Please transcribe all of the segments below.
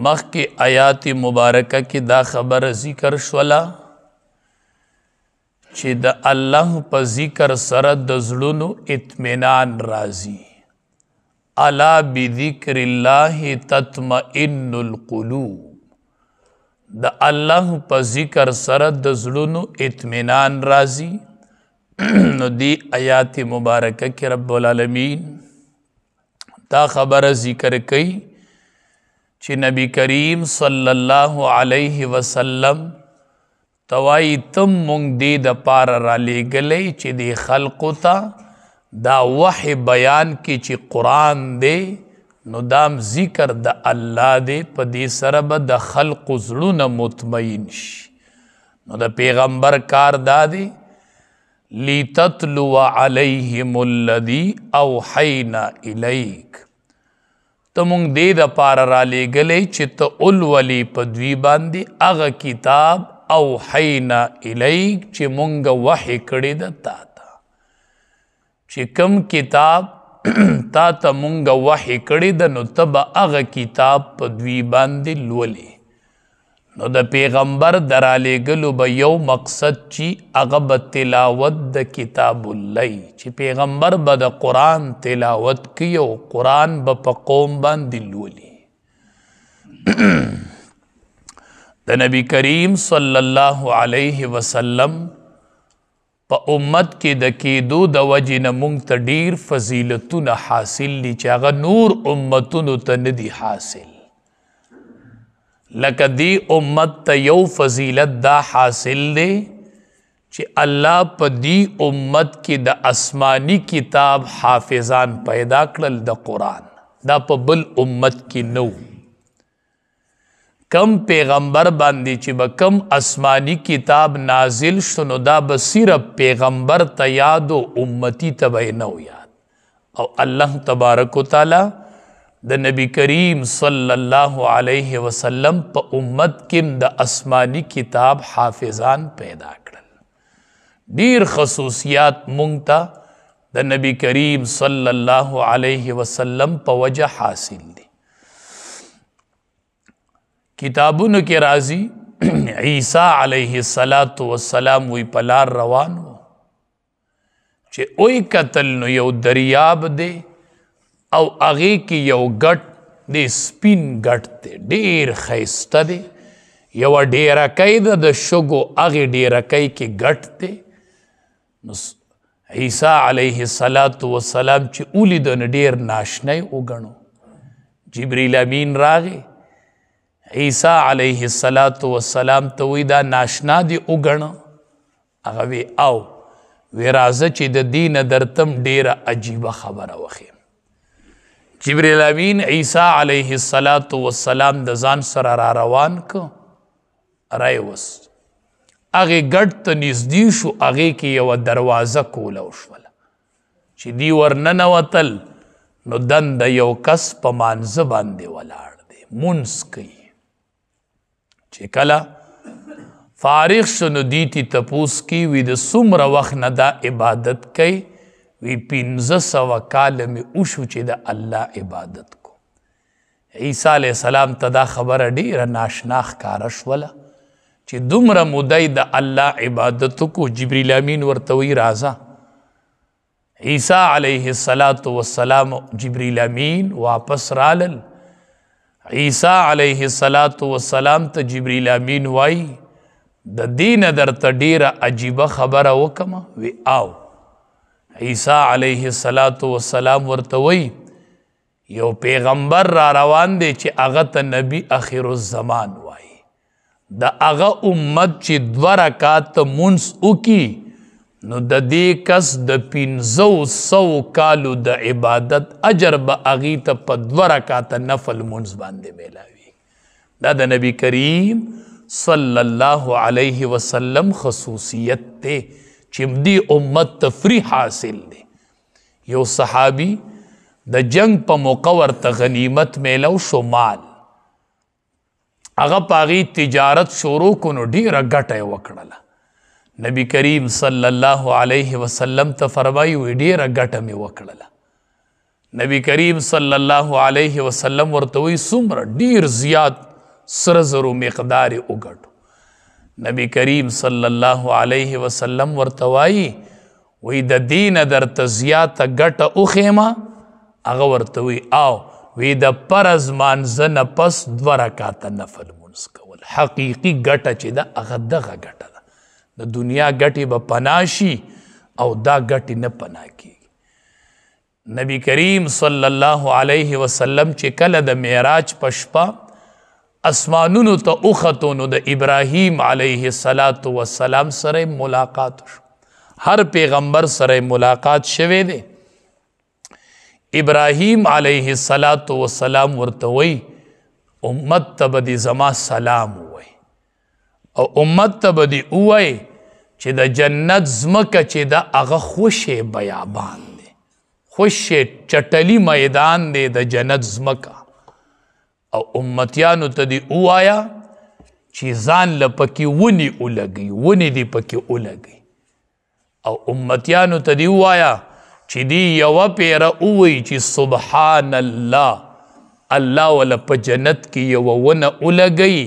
مخ کی آیات مبارکه کی دا خبر ذکر شولا چې د الله په ذکر سره د زړونو اطمینان راځي. الا بذکر الله تطمئن القلوب. د الله په ذکر سره د زړونو اطمینان راځي. نو دی آیات مبارکه کی رب العالمین دا خبر ذکر کئی چې نبی کریم صلی الله علیه وسلم توائی تم مونږ دی د پار را لېږلی چې دی خلقو ته دا وحی بیان کی چې قرآن دی نو دام ذکر د الله دی په دې سره به د خلقو زړونه مطمئن شي. نو د پیغمبر کار دا دی لتتلو علیهم الذی اوحینا الیک. ته مونږ دې د پاره را لېږلی چې ته اولولي په دوی باندې هغه کتاب اوحینا الیک چې مونږ وحی کړی ده تا ته. چې کوم کتاب تا ته مونږ وحی کړی ده نو ته به هغه کتاب په دوی باندې لولې. نو د پیغمبر د را لېږلو به یو مقصد چې هغه به تلاوت د کتاب الله چې پیغمبر به د قرآن تلاوت کوي او قرآن به په قوم باندې لولي. د نبی کریم صلی الله علیه وسلم په امت کې د کېدو د وجې نه مونږ ته ډېر فضیلتونه حاصل دي چې هغه نور امتونو ته نه دي حاصل. لکه دی امت ته یو فضیلت دا حاصل دی چې الله په دی امت کې د آسمانی کتاب حافظان پیدا کړل د قرآن. دا په بل امت کې نو. کم پیغمبر باندې چې به کم آسمانی کتاب نازل شو نو دا به صرف پیغمبر ته یاد و امتی ته به نو یاد. او الله تبارک و تعالی د نبی کریم صلی الله علیه وسلم په امت کې د آسمانی کتاب حافظان پیدا کړل. ډیر خصوصیات مونږ ته د نبی کریم صلی الله علیه وسلم په وجه حاصل دي. کتابونو کې راځي عیسی علیه السلام وی پلار روان و چې اوی قتل نو یو دریاب دی او هغې کې یو ګټ دی سپین ګټ دی ډېر ښایسته دی. یوه ډیرکۍ ده د شګو هغې ډیرکۍ کې ګټ دی. نو عیسی علیه السلام چې ولیده نو ډېر ناشنی وګڼو. جبریل امین راغی عیسی علیه السلام ته وی دا ناشنا دی وګڼه. هغه وی او وی راځه چې د دې نه درتم ډېره عجیبه خبره وښیم. جبریل امین عیسی علیه السلام د ځان سره را روان که رایوست. هغې ګډ ته نږدې شو هغې کې یوه دروازه کوله وشوله چې دی ورننوتل نو دنده یو کس په مانځه باندې ولاړ دی مونځ کوي. چې کله فارغ شو نو دی تی تپوس کی وی د څومره وخت نه دا عبادت کوي وی 1500 کاله مې وشو چې د الله عبادت کو. عیسی علیه السلام ته دا خبره ډېره ناشنا ښکاره شوله چې دومره مودی د الله عبادت کو. جبریل امین ورته وی راځه. عیسی علیه السلام جبریل امین واپس رالل. عیسی علیه السلام ته جبریل امین وای د دین درته ډېره عجیبه خبره وکمه. وی او عیسی علیه السلام ورته وی یو پیغمبر را روان دی چې هغه ته نبی اخر الزمان وای. د هغه امت چې 2 رکعات مونځ وکي نو د دې کس د 500 کالو د عبادت اجر به هغې ته په 2 رکعات نفل مونځ باندې میلاوي. دا د نبی کریم صلی الله علیه وسلم خصوصیت دی چې دی امت تفریح حاصل دی. یو صحابی د جنگ په موقع ورته غنیمت میلو شو مال. هغه په هغې تجارت شروع کو نو ډېره ګټه یې وکړله. نبی کریم صلی الله علیه وسلم ته فرمایي وی ډېره ګټه مې وکړله. نبی کریم صلی الله علیه وسلم ورته وی څومره ډیر زیات سره زرو مقدار وګټو نبی کریم صلی الله علیه وسلم ورته وی د دین درته زیاته ګټه وخیمه هغه ورته وی او وی د فرض مانځه نه پس 2 رکعاته نفل مونځ کول حقیقي ګټه چې ده هغه دغه ګټه ده د دنیا ګټې به پناه شي او دا ګټې نه پناه کیږي نبی کریم صلی الله علیه وسلم چې کله د معراج په شپه اسمانونو ته وختو نو د ابراهیم علیه السلام سره ملاقات شو هر پیغمبر سره ملاقات شوی دی ابراهیم علیه السلام ورته وی امت ته به دې زما سلام ووی او امت ته به دې ووی چې د جنت ځمکه چې ده هغه خوشې بیابان دی خوشې چټلي میدان دی د جنت ځمکه او امتیانو ته دې ووایه چې ځان له پکې ونې ولګوي ونې دې پکې ولګوي او امتیانو ته دې ووایه چې دی یوه پیره ووایي چې سبحان الله الله وله په جنت کې یوه ونه ولګوي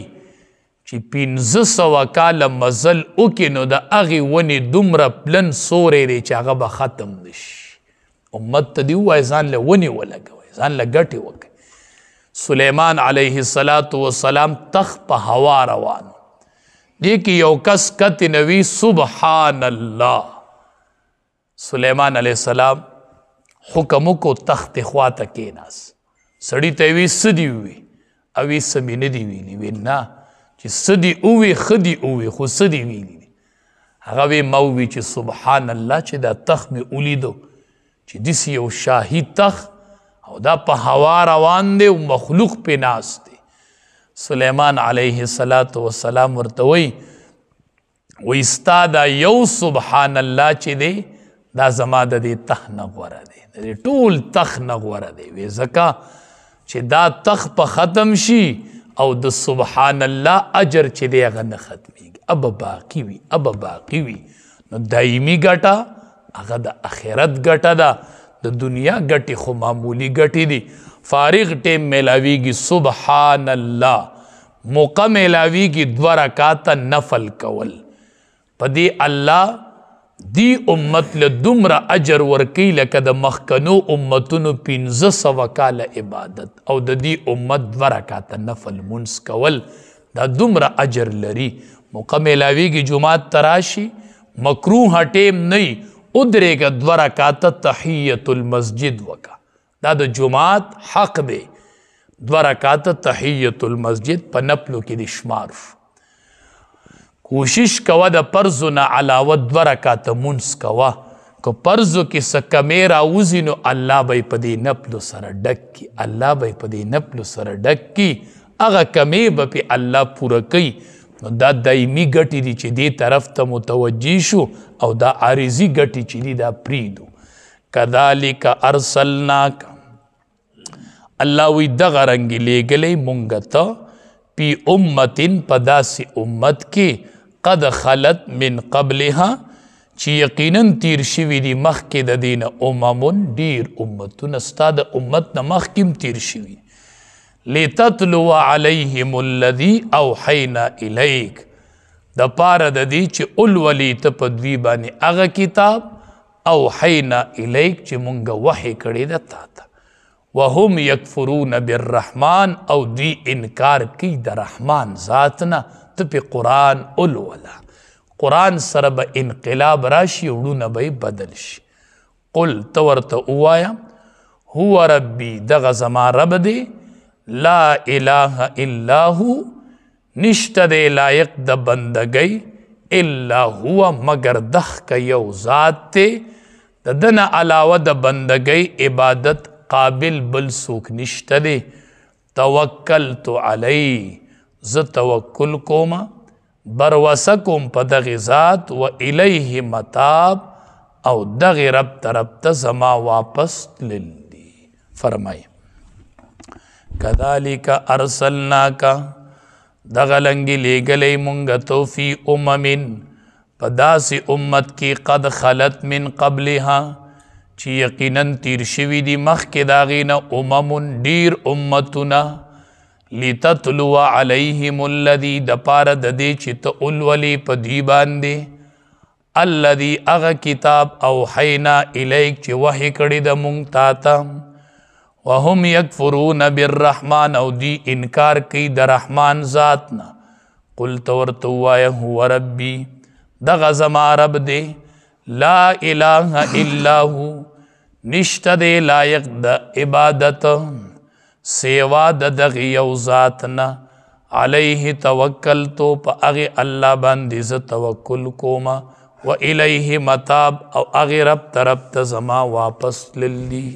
چې 1500 کاله مزل وکړي نو د هغې ونې دومره پلن سوری دی چې هغه به ختم نه شي امت ته دې ووایي ځان له ونې ولګوئ ځان له ګټې وکړئ سلیمان علیه السلام تخت په هوا روان دې کې یو کس کتې نه وي سبحان الله سلیمان علیه السلام حکم وکړو تخت خواته کېناست سړي ته یې وي څه دي ووي او وي څه مې نه دي ویلي وی نه چې څه دي ووي ښه دي ووي خو څه دي ویلي دي هغه وی ما ووي چې سبحان الله چې دا تخت مې ولیدو چې داسې یو شاهي تخت او دا په هوا روان دی او مخلوق پې ناست دی سلیمان علیه السلام ورته وی ستا دا یو سبحان الله چې دی دا زما د دې تخت نه غوره دی د دې ټول تخت نه غوره دی وی ځکه چې دا تخت په ختم شي او د سبحان الله اجر چې دی هغه نه ختمیږي اب باقي وي نو دایمي ګټه هغه د آخرت ګټه ده د دنیا ګټې خو معمولی ګټې دي فارغ ټیم میلاویږي سبحان الله موقع میلاویږي 2 رکعاته نفل کول په دې الله دی امت له دومره اجر ورکوي لکه د مخکنو امتونو 1500 کاله عبادت او د دې امت 2 رکعاته نفل مونځ کول دا دومره اجر لري موقع میلاویږي جماعت ته راشي مکروه ټیم نه ادریگا 2 رکعاته تحیت المسجد وکا دا د جماعت حق دی 2 رکعاته تحیت المسجد په نفلو کې د شمار کوشش کوه د پرزو نه علاوه 2 رکعاته مونځ کوه که پرزو کې څه کمې راوځي نو الله به یې په دې نفلو سره ډک کړي الله به یې په دې نفلو سره ډک کړي هغه کمې به پې الله پوره کوي نو دا دایمي ګټې دي چې دې طرف ته متوجه شو او دا عارضي ګټې چې دي دا پریږدو کذالک ارسلناک الله وی دغه رنګې لیږلی مونږ ته پی امتن په داسې امت کې قد خلت من قبلها چې یقینا تیر شوي دي مخکې د دې نه اممون ډېر امتونه ستا د امت نه مخکې هم تیر شوي لتتلو علیهم الذی اوحینا الیک د پاره د دې چې اولولي ته په دوی باندې هغه کتاب اوحینا الیک چې مونږ وحی کړی ده تا ته وهم یکفرون بالرحمن او دوی انکار کوي د رحمان ذات نه ته پې قرآن اولوله قرآن سره به انقلاب راشي وړونه به یې بدل شي قل ته ورته ووایه هو ربي دغه زما رب دی لا اله الا هو نشته دی لایق د بندګۍ الا هو مگر دغه یو ذات دی د ده نه علاوه د بندګۍ عبادت قابل بل څوک نشته دی توکلت علی زه توکل کومه بروسه کوم په دغې ذات و الیه متاب او دغې رب طرف ته زما واپس تلل دي فرمایي کذالک ارسلناک دغه لنګې لیږلی مونږ تو فی اممن په داسې امت کې قد خلت من قبلها چې یقینا تیر شوي دي مخکې د هغې نه امم ډیر امتونه لتتلو علیهم الذي دپاره د دې چې ته اولولې په دوی باندې الذي هغه کتاب اوحینا الیک چې وحی کړی د مونږ تا ته وهم یکفرون بالرحمن او دی انکار کوي د رحمان ذات نه قل ته ورته ووایه هو ربي دغه زما رب دی لا اله الا هو نشته دی لایق د عبادت سیوا د دغه یو ذات نه علیه توکلتو په هغې الله باندې زه توکل کومه و الیه متاب او هغې رب طرف ته زما واپس تلل دي